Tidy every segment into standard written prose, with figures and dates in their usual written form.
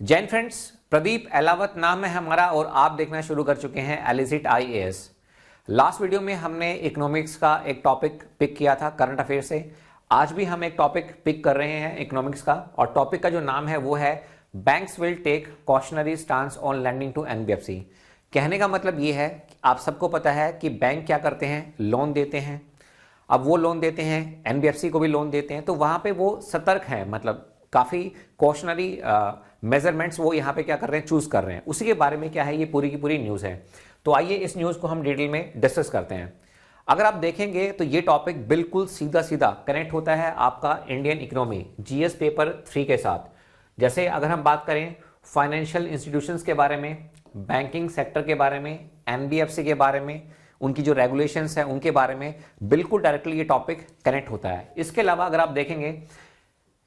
Jain friends, Pradeep Elavat नाम है हमारा और आप देखना शुरू कर चुके हैं एलिजिट आईएएस। लास्ट वीडियो में हमने इकोनॉमिक्स का एक टॉपिक पिक किया था करंट अफेयर से। आज भी हम एक टॉपिक पिक कर रहे हैं इकोनॉमिक्स का, और टॉपिक का जो नाम है वो है banks will take cautionary stance on lending to NBFC. कहने का मतलब ये है कि आप सबको पता है कि बैंक क्या करते हैं, लोन देते हैं। अब वो लोन देते हैं, एनबीएफसी को भी लोन देते हैं, तो वहां पे वो सतर्क है, मतलब काफी कॉशनरी मेजरमेंट्स वो यहाँ पे क्या कर रहे हैं, चूज कर रहे हैं। उसी के बारे में क्या है, ये पूरी की पूरी न्यूज है। तो आइए इस न्यूज को हम डिटेल में डिस्कस करते हैं। अगर आप देखेंगे तो ये टॉपिक बिल्कुल सीधा सीधा कनेक्ट होता है आपका इंडियन इकोनॉमी जीएस पेपर 3 के साथ। जैसे अगर हम बात करें फाइनेंशियल इंस्टीट्यूशंस के बारे में, बैंकिंग सेक्टर के बारे में, एनबीएफसी के बारे में, उनकी जो रेगुलेशंस है उनके बारे में बिल्कुल डायरेक्टली ये टॉपिक कनेक्ट होता है। इसके अलावा अगर आप देखेंगे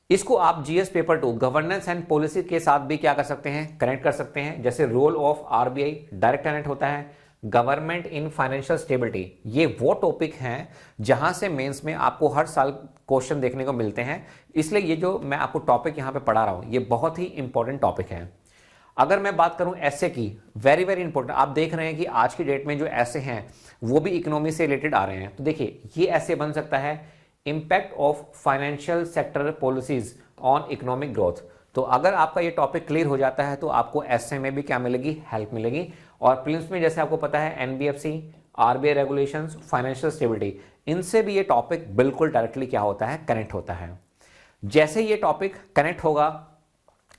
इसको आप GS paper 2 governance and policy के साथ भी क्या कर सकते हैं, कनेक्ट कर सकते हैं। जैसे role of RBI direct connect होता है, गवर्नमेंट इन फाइनेंशियल स्टेबिलिटी, ये वो टॉपिक हैं जहां से मेंस में आपको हर साल क्वेश्चन देखने को मिलते हैं। इसलिए ये जो मैं आपको टॉपिक यहां पे पढ़ा रहा हूं ये बहुत ही इंपॉर्टेंट टॉपिक है। अगर मैं बात करूं ऐसे की, वेरी वेरी इंपॉर्टेंट। आप देख रहे हैं कि आज की डेट में जो ऐसे हैं वो भी इकोनॉमी से रिलेटेड आ रहे हैं। तो देखिए ये ऐसे बन सकता है, impact of financial sector policies on economic growth. तो अगर आपका ये टॉपिक क्लियर हो जाता है तो आपको एसए में भी क्या मिलेगी, हेल्प मिलेगी। और प्रीलिम्स में जैसे आपको पता है NBFC, RBI regulations, financial stability, इनसे भी ये टॉपिक बिल्कुल डायरेक्टली क्या होता है, कनेक्ट होता है। जैसे ये टॉपिक कनेक्ट होगा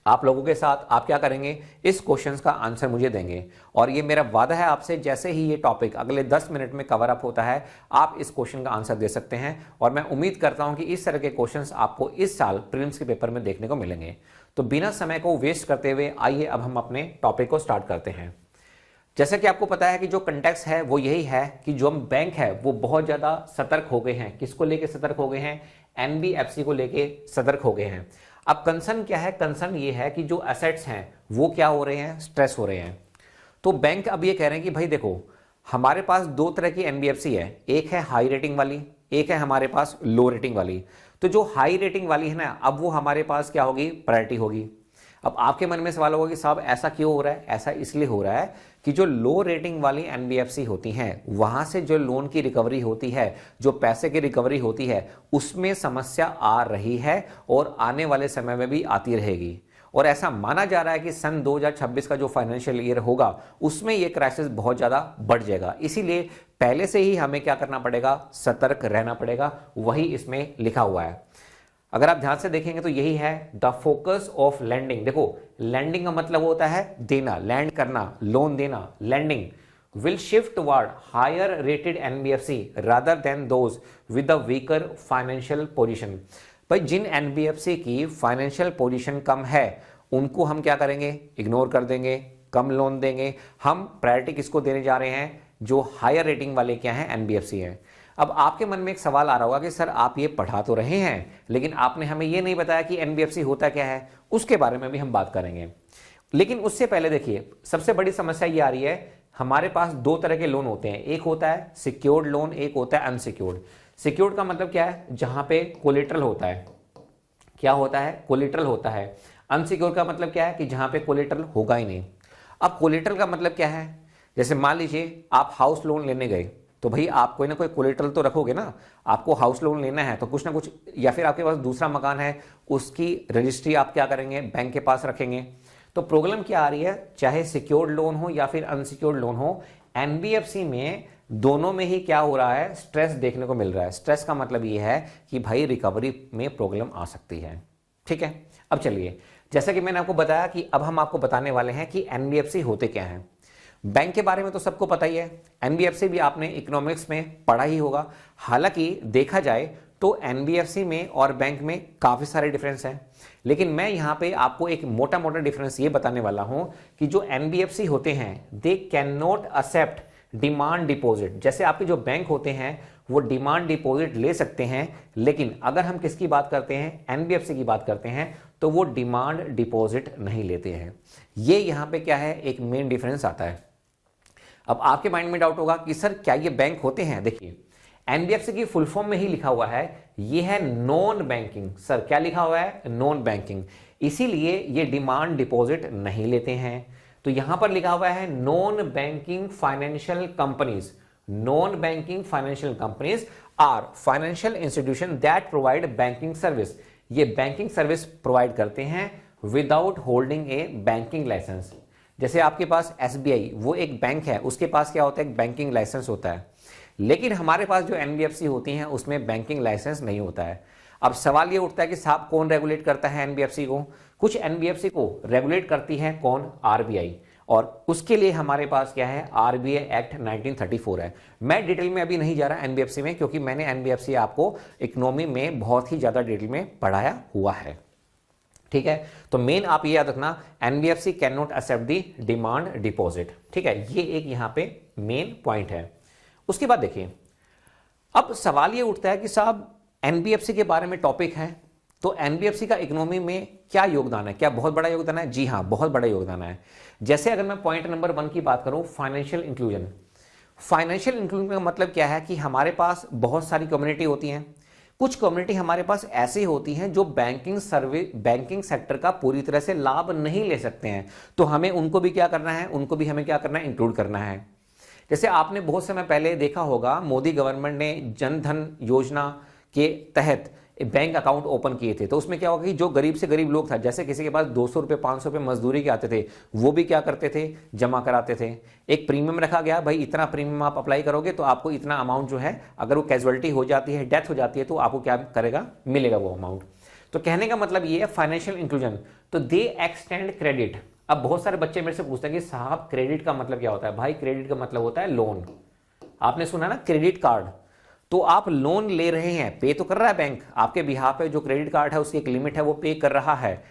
आप लोगों के साथ, आप क्या करेंगे, इस क्वेश्चन का आंसर मुझे देंगे। और ये मेरा वादा है आपसे, जैसे ही ये टॉपिक अगले 10 मिनट में कवर अप होता है आप इस क्वेश्चन का आंसर दे सकते हैं। और मैं उम्मीद करता हूं कि इस तरह के क्वेश्चंस आपको इस साल प्रीलिम्स के पेपर में देखने को मिलेंगे। तो बिना समय को वेस्ट करते हुए आइए अब हम अपने टॉपिक को स्टार्ट करते हैं। जैसा कि आपको पता है कि जो कंटेक्स्ट है वो यही है कि जो हम बैंक है वो बहुत ज्यादा सतर्क हो गए हैं। किसको लेके सतर्क हो गए हैं, एनबीएफसी को लेके सतर्क हो गए हैं। अब कंसर्न क्या है, कंसर्न ये है कि जो एसेट्स हैं वो क्या हो रहे हैं, स्ट्रेस हो रहे हैं। तो बैंक अब ये कह रहे हैं कि भाई देखो हमारे पास दो तरह की एनबीएफसी है, एक है हाई रेटिंग वाली, एक है हमारे पास लो रेटिंग वाली। तो जो हाई रेटिंग वाली है ना, अब वो हमारे पास क्या होगी, प्रायोरिटी होगी। अब आपके मन में सवाल होगा कि साहब ऐसा क्यों हो रहा है। ऐसा इसलिए हो रहा है कि जो लो रेटिंग वाली एनबीएफसी होती हैं वहां से जो लोन की रिकवरी होती है, जो पैसे की रिकवरी होती है, उसमें समस्या आ रही है और आने वाले समय में भी आती रहेगी। और ऐसा माना जा रहा है कि सन 2026 का जो फाइनेंशियल ईयर होगा उसमें यह क्राइसिस बहुत ज्यादा बढ़ जाएगा। इसीलिए पहले से ही हमें क्या करना पड़ेगा, सतर्क रहना पड़ेगा। वही इसमें लिखा हुआ है। अगर आप ध्यान से देखेंगे तो यही है द फोकस ऑफ लैंडिंग। देखो लैंडिंग का मतलब होता है देना, लैंड करना, लोन देना, lending will shift toward higher rated NBFC rather than those with the weaker financial position. भाई जिन एनबीएफसी की फाइनेंशियल पोजीशन कम है उनको हम क्या करेंगे, इग्नोर कर देंगे, कम लोन देंगे। हम प्रायोरिटी किसको देने जा रहे हैं, जो हायर रेटिंग वाले क्या हैं, एनबीएफसी हैं। अब आपके मन में एक सवाल आ रहा होगा कि सर आप ये पढ़ा तो रहे हैं लेकिन आपने हमें ये नहीं बताया कि एनबीएफसी होता क्या है। उसके बारे में भी हम बात करेंगे, लेकिन उससे पहले देखिए सबसे बड़ी समस्या ये आ रही है, हमारे पास दो तरह के लोन होते हैं। एक होता है सिक्योर्ड लोन, एक होता है अनसिक्योर्ड। सिक्योर्ड का मतलब क्या है, जहां पे कोलेटरल होता है। क्या होता है, कोलेटरल होता है। अनसिक्योर्ड का मतलब क्या है कि जहां पे कोलेटरल होगा ही नहीं। अब कोलेटरल का मतलब क्या है, जैसे मान लीजिए आप हाउस लोन लेने गए तो भाई आप कोई ना कोई कोलेटरल तो रखोगे ना। आपको हाउस लोन लेना है तो कुछ ना कुछ, या फिर आपके पास दूसरा मकान है उसकी रजिस्ट्री आप क्या करेंगे, बैंक के पास रखेंगे। तो प्रॉब्लम क्या आ रही है, चाहे सिक्योर्ड लोन हो या फिर अनसिक्योर्ड लोन हो, एनबीएफसी में दोनों में ही क्या हो रहा है, स्ट्रेस देखने को मिल रहा है। स्ट्रेस का मतलब ये है कि भाई रिकवरी में प्रॉब्लम आ सकती है। ठीक है, अब चलिए जैसा कि मैंने आपको बताया कि अब हम आपको बताने वाले हैं कि एनबीएफसी होते क्या हैं। बैंक के बारे में तो सबको पता ही है, एनबीएफसी भी आपने इकोनॉमिक्स में पढ़ा ही होगा। हालांकि देखा जाए तो एनबीएफसी में और बैंक में काफी सारे डिफरेंस हैं, लेकिन मैं यहां पे आपको एक मोटा मोटा डिफरेंस ये बताने वाला हूं कि जो एनबीएफसी होते हैं they can not accept demand deposit. जैसे आपके जो बैंक होते हैं वो डिमांड डिपॉजिट ले सकते हैं, लेकिन अगर हम किसकी बात करते हैं, एनबीएफसी की बात करते हैं, तो वो डिमांड डिपॉजिट नहीं लेते हैं। ये यहां पे क्या है, एक मेन डिफरेंस आता है। अब आपके माइंड में डाउट होगा कि सर क्या ये बैंक होते हैं। देखिए एनबीएफसी की फुल फॉर्म में ही लिखा हुआ है, ये है नॉन बैंकिंग। सर क्या लिखा हुआ है, नॉन बैंकिंग। इसीलिए ये डिमांड डिपॉजिट नहीं लेते हैं। तो यहां पर लिखा हुआ है non banking financial companies. Non banking financial companies are financial institution that provide banking service. ये बैंकिंग सर्विस प्रोवाइड करते हैं without holding a banking licence. जैसे आपके पास एसबीआई वो एक बैंक है, उसके पास क्या होता है, एक बैंकिंग लाइसेंस होता है। लेकिन हमारे पास जो एनबीएफसी होती हैं उसमें बैंकिंग लाइसेंस नहीं होता है। अब सवाल ये उठता है कि साहब कौन रेगुलेट करता है एनबीएफसी को? कुछ एनबीएफसी को रेगुलेट करती है कौन? आरबीआई। और उसके लिए हमारे पास क्या है, आरबीआई एक्ट 1934 है। मैं डिटेल में अभी नहीं जा रहा एनबीएफसी में, क्योंकि मैंने एनबीएफसी आपको इकोनॉमी में बहुत ही ज्यादा डिटेल में पढ़ाया हुआ है। ठीक है, तो मेन आप ये याद रखना, NBFC can not accept the demand deposit. ठीक है, ये एक यहां पे मेन पॉइंट है। उसके बाद देखिए, अब सवाल ये उठता है कि साहब एनबीएफसी के बारे में टॉपिक है, तो एनबीएफसी का इकोनॉमी में क्या योगदान है? क्या बहुत बड़ा योगदान है? जी हां, बहुत बड़ा योगदान है। जैसे अगर मैं पॉइंट नंबर 1 की बात करूं, फाइनेंशियल इंक्लूजन। फाइनेंशियल इंक्लूजन का मतलब क्या है कि हमारे पास बहुत सारी कम्युनिटी होती हैं। कुछ कम्युनिटी हमारे पास ऐसी होती हैं जो बैंकिंग सेक्टर का पूरी तरह से लाभ नहीं ले सकते हैं, तो हमें उनको भी क्या करना है, उनको भी हमें क्या करना है, इंक्लूड करना है। जैसे आपने बहुत समय पहले देखा होगा, मोदी गवर्नमेंट ने जन धन योजना के तहत बैंक अकाउंट ओपन किए थे। तो उसमें क्या होगा कि जो गरीब से गरीब लोग था, जैसे किसी के पास 200 रुपये 500 रुपये मजदूरी के आते थे, वो भी क्या करते थे, जमा कराते थे। एक प्रीमियम रखा गया, भाई इतना प्रीमियम आप अप्लाई करोगे तो आपको इतना अमाउंट जो है, अगर वो कैजुअलिटी हो जाती है, डेथ हो जाती है, तो आपको क्या करेगा, मिलेगा वो अमाउंट। तो कहने का मतलब ये है फाइनेंशियल इंक्लूजन। तो दे एक्सटेंड क्रेडिट। अब बहुत सारे बच्चे मेरे से पूछते हैं कि साहब क्रेडिट का मतलब क्या होता है? भाई क्रेडिट का मतलब होता है लोन। आपने सुना ना, क्रेडिट कार्ड। तो आप लोन ले रहे हैं, पे तो कर रहा है बैंक आपके बिहाफ पे, जो क्रेडिट कार्ड है उसकी एक लिमिट है, वो पे कर रहा है,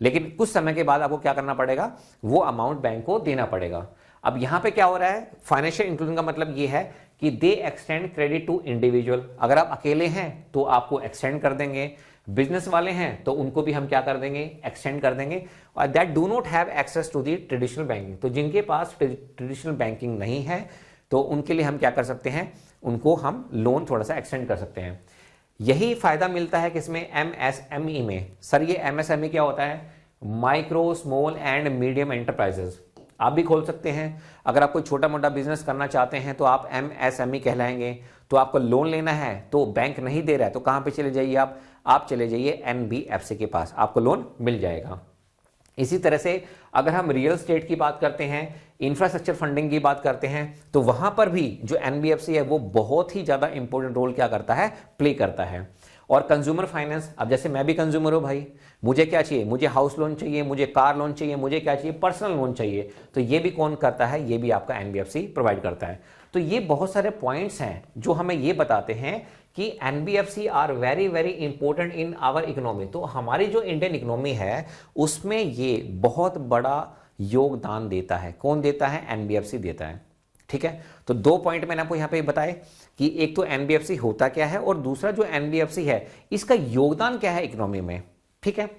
लेकिन कुछ समय के बाद आपको क्या करना पड़ेगा, वो अमाउंट बैंक को देना पड़ेगा। अब यहां पे क्या हो रहा है, फाइनेंशियल इंक्लूजन का मतलब ये है कि they extend credit to individual. अगर आप अकेले हैं तो आपको एक्सटेंड कर देंगे, बिजनेस वाले हैं तो उनको भी हम क्या कर देंगे, एक्सटेंड कर देंगे। और that do not have access to the traditional banking. तो जिनके पास ट्रेडिशनल बैंकिंग नहीं है तो उनके लिए हम क्या कर सकते हैं, उनको हम लोन थोड़ा सा एक्सटेंड कर सकते हैं। यही फायदा मिलता है किसमें, एमएसएमई में। सर ये एमएसएमई क्या होता है, micro small and medium enterprises. आप भी खोल सकते हैं, अगर आप कोई छोटा मोटा बिजनेस करना चाहते हैं तो आप एमएसएमई कहलाएंगे। तो आपको लोन लेना है तो बैंक नहीं दे रहा है, तो कहां पे चले जाइए आप चले जाइए एनबीएफसी के पास, आपको लोन मिल जाएगा। इसी तरह से अगर हम रियल एस्टेट की बात करते हैं, इंफ्रास्ट्रक्चर फंडिंग की बात करते हैं, तो वहां पर भी जो एनबीएफसी है वो बहुत ही ज्यादा इंपॉर्टेंट रोल क्या करता है, प्ले करता है। और कंज्यूमर फाइनेंस, अब जैसे मैं भी कंज्यूमर हूं भाई, मुझे क्या चाहिए, मुझे हाउस लोन चाहिए, मुझे कार लोन चाहिए, मुझे क्या चाहिए, पर्सनल लोन चाहिए, तो ये भी कौन करता है, ये भी आपका एनबीएफसी प्रोवाइड करता है। तो ये बहुत सारे पॉइंट्स हैं जो हमें ये बताते हैं कि NBFC are very very important in our economy. तो हमारी जो इंडियन इकोनॉमी है उसमें ये बहुत बड़ा योगदान देता है। कौन देता है, एनबीएफसी देता है। ठीक है, तो 2 पॉइंट मैंने आपको यहां पे बताए कि एक तो एनबीएफसी होता क्या है और दूसरा जो एनबीएफसी है इसका योगदान क्या है इकोनॉमी में। ठीक है,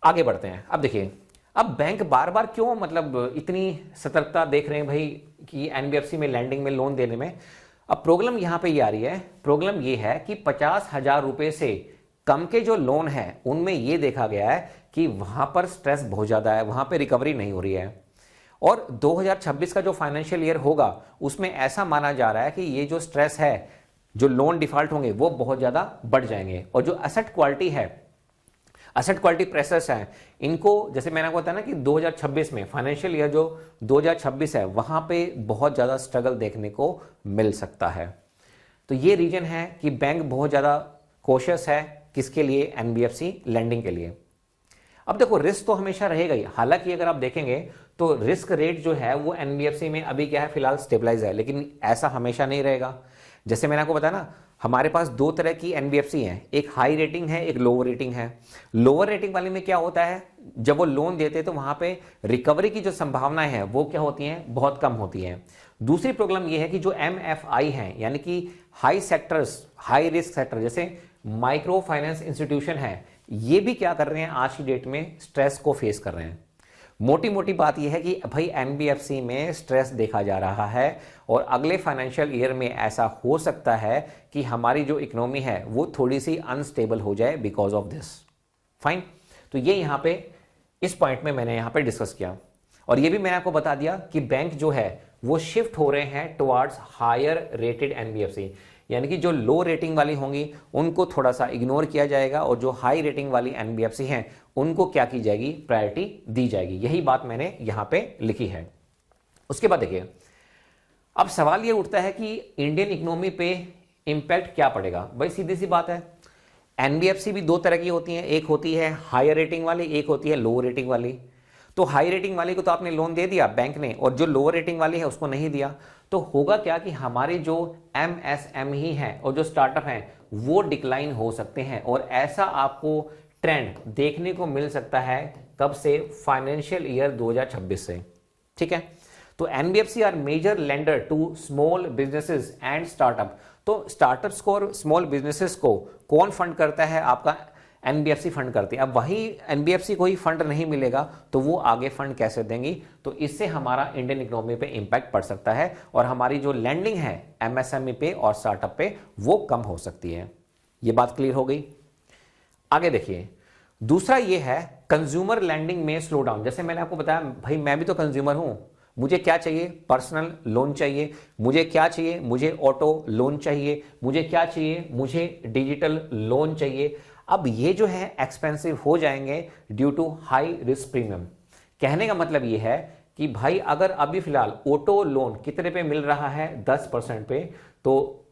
आगे बढ़ते हैं। अब देखिए, अब बैंक बार बार क्यों मतलब इतनी सतर्कता देख रहे हैं भाई कि एनबीएफसी में लैंडिंग में लोन देने में। अब प्रॉब्लम यहां पे ये आ रही है, प्रॉब्लम ये है कि 50,000 रुपए से कम के जो लोन है उनमें ये देखा गया है कि वहां पर स्ट्रेस बहुत ज्यादा है, वहां पे रिकवरी नहीं हो रही है। और 2026 का जो फाइनेंशियल ईयर होगा उसमें ऐसा माना जा रहा है कि ये जो स्ट्रेस है, जो लोन डिफॉल्ट होंगे वो बहुत ज्यादा बढ़ जाएंगे। और जो एसेट क्वालिटी है, एसेट क्वालिटी प्रेशर्स हैं, इनको जैसे मैंने आपको बताया ना कि 2026 में फाइनेंशियल ईयर जो 2026 है वहां पे बहुत ज्यादा स्ट्रगल देखने को मिल सकता है। तो ये रीजन है कि बैंक बहुत ज्यादा कोशियस है, किसके लिए, एनबीएफसी लैंडिंग के लिए। अब देखो रिस्क तो हमेशा रहेगा ही, हालांकि अगर आप देखेंगे तो रिस्क रेट जो है वो एनबीएफसी में अभी क्या है, फिलहाल स्टेबलाइज है, लेकिन ऐसा हमेशा नहीं रहेगा। जैसे मैंने आपको बताया ना, हमारे पास 2 तरह की एनबीएफसी हैं, एक हाई रेटिंग है, एक लोअर रेटिंग है। लोअर रेटिंग वाले में क्या होता है, जब वो लोन देते हैं तो वहां पे रिकवरी की जो संभावनाएं हैं वो क्या होती हैं, बहुत कम होती हैं। दूसरी प्रॉब्लम ये है कि जो एमएफआई है, यानी कि high sectors, high risk sector, जैसे माइक्रो फाइनेंस इंस्टीट्यूशन है, ये भी क्या कर रहे हैं, आज की डेट में स्ट्रेस को फेस कर रहे हैं। मोटी मोटी बात यह है कि भाई एनबीएफसी में स्ट्रेस देखा जा रहा है और अगले फाइनेंशियल ईयर में ऐसा हो सकता है कि हमारी जो इकोनॉमी है वो थोड़ी सी अनस्टेबल हो जाए बिकॉज ऑफ दिस। फाइन, तो ये यहाँ पे इस पॉइंट में मैंने यहाँ पे डिस्कस किया। और ये भी मैंने आपको बता दिया कि बैंक जो है वो शिफ्ट हो रहे हैं टुवर्ड्स हायर रेटेड एनबीएफसी, यानी कि जो लो रेटिंग वाली होंगी उनको थोड़ा सा इग्नोर किया जाएगा और जो हाई रेटिंग वाली एनबीएफसी हैं उनको क्या की जाएगी, प्रायोरिटी दी जाएगी। यही बात मैंने यहां पे लिखी है। उसके बाद देखिए, अब सवाल ये उठता है कि इंडियन इकोनॉमी पे इंपैक्ट क्या पड़ेगा। भाई सीधी सी बात है, एनबीएफसी भी दो तरह की होती है, एक होती है हायर रेटिंग वाली, एक होती है लो रेटिंग वाली। तो हाई रेटिंग वाली को तो आपने लोन दे दिया बैंक ने, और जो लोअर रेटिंग वाली है उसको नहीं दिया, तो होगा क्या कि हमारे जो एमएसएमई हैं और जो स्टार्टअप हैं वो डिक्लाइन हो सकते हैं। और ऐसा आपको ट्रेंड देखने को मिल सकता है कब से, फाइनेंशियल ईयर 2026 से। ठीक है, तो NBFC are major lender to small businesses and startup. तो स्टार्टअप्स को और स्मॉल बिजनेसेस को कौन फंड करता है, आपका एनबीएफसी फंड करती है। अब वही एनबीएफसी को ही फंड नहीं मिलेगा तो वो आगे फंड कैसे देंगी, तो इससे हमारा इंडियन इकोनॉमी पे इंपैक्ट पड़ सकता है और हमारी जो लैंडिंग है एमएसएमई पे और स्टार्टअप पे वो कम हो सकती है। ये बात क्लियर हो गई। आगे देखिए, दूसरा ये है कंज्यूमर लैंडिंग में स्लो डाउन। जैसे मैंने आपको बताया, भाई मैं भी तो कंज्यूमर हूं, मुझे क्या चाहिए, पर्सनल लोन चाहिए, मुझे क्या चाहिए, मुझे ऑटो लोन चाहिए, मुझे क्या चाहिए, मुझे डिजिटल लोन चाहिए। अब ये जो है एक्सपेंसिव हो जाएंगे due to high risk premium. कहने का मतलब ये है कि भाई अगर अभी फिलहाल ऑटो लोन कितने पे मिल रहा है, 10% पे, तो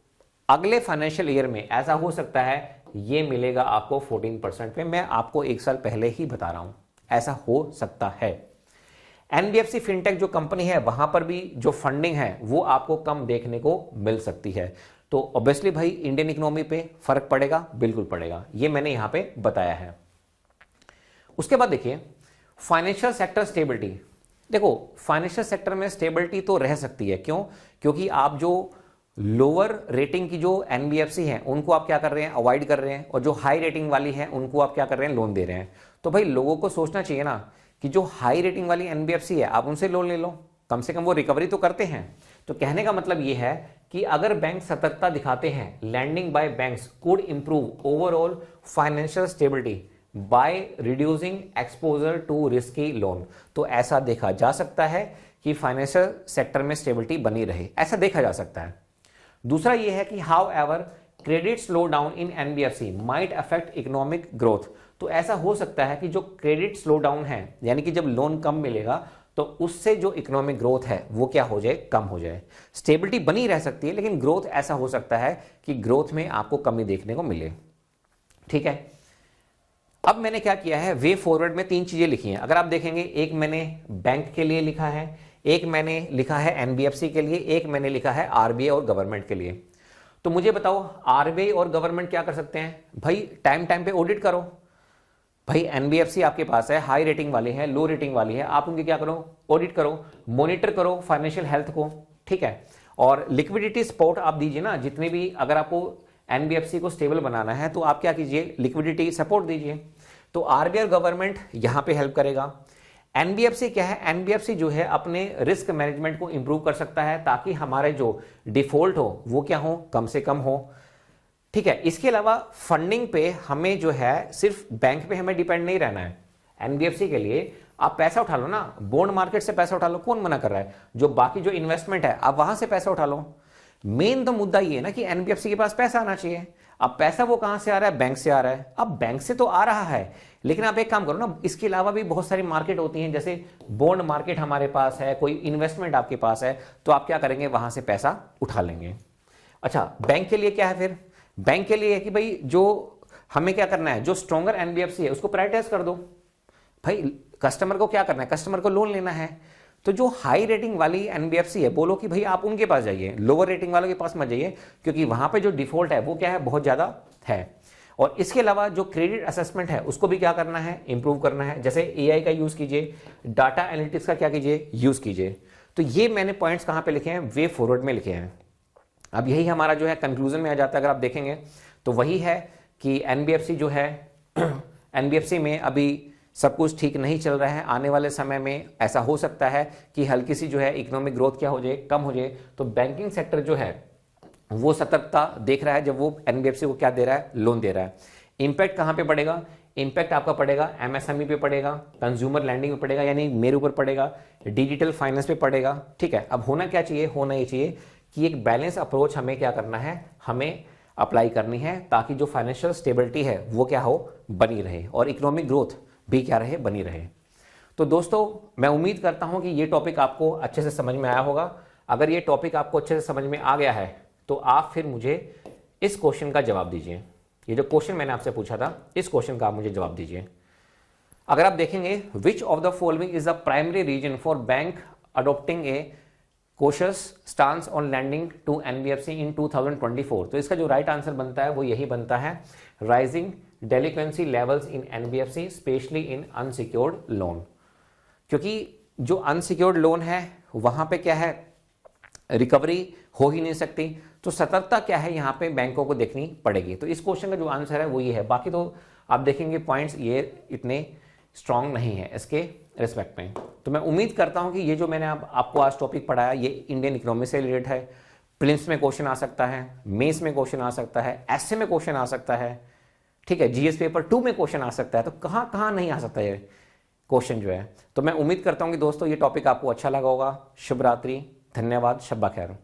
अगले फाइनेंशियल ईयर में ऐसा हो सकता है ये मिलेगा आपको 14% पे। मैं आपको एक साल पहले ही बता रहा हूं, ऐसा हो सकता है। एनबीएफसी फिनटेक जो कंपनी है वहां पर भी जो फंडिंग है वो आपको कम देखने को मिल सकती है। तो ऑब्वियसली भाई इंडियन इकोनॉमी पे फर्क पड़ेगा, बिल्कुल पड़ेगा, ये मैंने यहां पे बताया है। उसके बाद देखिए, फाइनेंशियल सेक्टर स्टेबिलिटी। देखो फाइनेंशियल सेक्टर में स्टेबिलिटी तो रह सकती है, क्यों? क्योंकि आप जो लोअर रेटिंग की जो एनबीएफसी हैं उनको आप क्या कर रहे हैं, अवॉइड कर रहे हैं, और जो हाई रेटिंग वाली है उनको आप क्या कर रहे हैं, लोन दे रहे हैं। तो भाई लोगों को सोचना चाहिए ना कि जो हाई रेटिंग वाली एनबीएफसी है आप उनसे लोन ले लो, कम से कम वो रिकवरी तो करते हैं। तो कहने का मतलब ये है कि अगर बैंक सतर्कता दिखाते हैं, lending by banks could improve overall financial stability by reducing exposure to risky loan. तो ऐसा देखा जा सकता है कि फाइनेंशियल सेक्टर में स्टेबिलिटी बनी रहे, ऐसा देखा जा सकता है। दूसरा यह है कि how ever credit slow down in NBFC might affect economic growth. तो ऐसा हो सकता है कि जो क्रेडिट स्लो डाउन है, यानी कि जब लोन कम मिलेगा तो उससे जो इकोनॉमिक ग्रोथ है वो क्या हो जाए, कम हो जाए। स्टेबिलिटी बनी रह सकती है लेकिन ग्रोथ ऐसा हो सकता है कि ग्रोथ में आपको कमी देखने को मिले। ठीक है, अब मैंने क्या किया है, वे फॉरवर्ड में 3 चीजें लिखी हैं। अगर आप देखेंगे, एक मैंने बैंक के लिए लिखा है, एक मैंने लिखा है एनबीएफसी के लिए, एक मैंने लिखा है आरबीआई और गवर्नमेंट के लिए। तो मुझे बताओ आरबीआई और गवर्नमेंट क्या कर सकते हैं? भाई टाइम टाइम पे ऑडिट करो। भाई एनबीएफसी आपके पास है, हाई रेटिंग वाली है, लो रेटिंग वाली है, आप उनकी क्या करो, ऑडिट करो, मॉनिटर करो फाइनेंशियल हेल्थ को। ठीक है, और लिक्विडिटी सपोर्ट आप दीजिए ना, जितने भी, अगर आपको एनबीएफसी को स्टेबल बनाना है तो आप क्या कीजिए, लिक्विडिटी सपोर्ट दीजिए। तो आरबीआई और गवर्नमेंट यहां पे हेल्प करेगा। एनबीएफसी क्या है, एनबीएफसी जो है अपने रिस्क मैनेजमेंट को इंप्रूव कर सकता है ताकि हमारे जो डिफॉल्ट हो वो क्या हो, कम से कम हो। ठीक है, इसके अलावा फंडिंग पे हमें जो है सिर्फ बैंक पे हमें डिपेंड नहीं रहना है। एनबीएफसी के लिए आप पैसा उठा लो ना, बॉन्ड मार्केट से पैसा उठा लो, कौन मना कर रहा है? जो बाकी जो इन्वेस्टमेंट है आप वहां से पैसा उठा लो। मेन तो मुद्दा ये है ना कि एनबीएफसी के पास पैसा आना चाहिए। अब पैसा वो कहां से आ रहा है, बैंक से आ रहा है। अब बैंक से तो आ रहा है, लेकिन आप एक काम करो ना, इसके अलावा भी बहुत सारी मार्केट होती हैं, जैसे बॉन्ड मार्केट हमारे पास है, कोई इन्वेस्टमेंट आपके पास है, तो आप क्या करेंगे, वहां से पैसा उठा लेंगे। अच्छा, बैंक के लिए क्या है फिर? बैंक के लिए है कि भाई जो हमें क्या करना है, जो स्ट्रॉन्गर एनबीएफसी है उसको प्रायोरिटाइज कर दो। भाई कस्टमर को क्या करना है, कस्टमर को लोन लेना है। तो जो हाई रेटिंग वाली एनबीएफसी है, बोलो कि भाई आप उनके पास जाइए, लोअर रेटिंग वालों के पास मत जाइए, क्योंकि वहां पे जो डिफॉल्ट है वो क्या है, बहुत ज्यादा है। और इसके अलावा जो क्रेडिट असेसमेंट है उसको भी क्या करना है, इंप्रूव करना है। जैसे एआई का यूज कीजिए, डाटा एनालिटिक्स का क्या कीजिए, यूज कीजिए। तो ये मैंने पॉइंट्स कहां पे लिखे हैं, वे फॉरवर्ड में लिखे हैं। अब यही हमारा जो है कंक्लूजन में आ जाता है। अगर आप देखेंगे तो वही है कि एनबीएफसी जो है एनबीएफसी में अभी सब कुछ ठीक नहीं चल रहा है। आने वाले समय में ऐसा हो सकता है कि हल्की सी जो है इकोनॉमिक ग्रोथ क्या हो जाए, कम हो जाए। तो बैंकिंग सेक्टर जो है वो सतर्कता देख रहा है जब वो एनबीएफसी को क्या दे रहा है, लोन दे रहा है। इंपैक्ट कहां पे पड़ेगा? इम्पैक्ट आपका पड़ेगा एमएसएमई पे पड़ेगा, कंज्यूमर लैंडिंग पे पड़ेगा, यानी मेरे ऊपर पड़ेगा, डिजिटल फाइनेंस पे पड़ेगा। ठीक है, अब होना क्या चाहिए, होना ये चाहिए कि एक बैलेंस अप्रोच हमें क्या करना है, हमें अप्लाई करनी है, ताकि जो फाइनेंशियल स्टेबिलिटी है वो क्या हो, बनी रहे, और इकोनॉमिक ग्रोथ भी क्या रहे, बनी रहे। तो दोस्तों मैं उम्मीद करता हूं कि ये टॉपिक आपको अच्छे से समझ में आया होगा। अगर ये टॉपिक आपको अच्छे से समझ में आ गया है तो आप फिर मुझे इस क्वेश्चन का जवाब दीजिए। ये जो क्वेश्चन मैंने आपसे पूछा था, इस क्वेश्चन का आप मुझे जवाब दीजिए। अगर आप देखेंगे, which of the following is the primary reason for bank adopting a cautious stance on lending to NBFC in 2024, तो इसका जो राइट आंसर बनता है वो यही बनता है, rising delinquency levels in NBFC specially in unsecured loan. क्योंकि जो अनसिक्योर्ड लोन है वहां पे क्या है, रिकवरी हो ही नहीं सकती, तो सतर्कता क्या है यहाँ पे बैंकों को देखनी पड़ेगी। तो इस क्वेश्चन का जो आंसर है वो ये है। बाकी तो आप देखेंगे पॉइंट्स ये इतने स्ट्रांग नहीं है इसके रिस्पेक्ट में। तो मैं उम्मीद करता हूं कि ये जो मैंने आपको आज टॉपिक पढ़ाया ये इंडियन इकोनॉमी से रिलेटेड है। प्रिलिम्स में क्वेश्चन आ सकता है, मेंस में क्वेश्चन आ सकता है, एसए में क्वेश्चन आ सकता है, ठीक है, जीएस पेपर 2 में क्वेश्चन आ सकता है। तो कहाँ कहाँ नहीं आ सकता है क्वेश्चन जो है। तो मैं उम्मीद करता हूं कि दोस्तों ये टॉपिक आपको अच्छा लगा होगा। शुभ रात्रि, धन्यवाद, शब्बा खैर।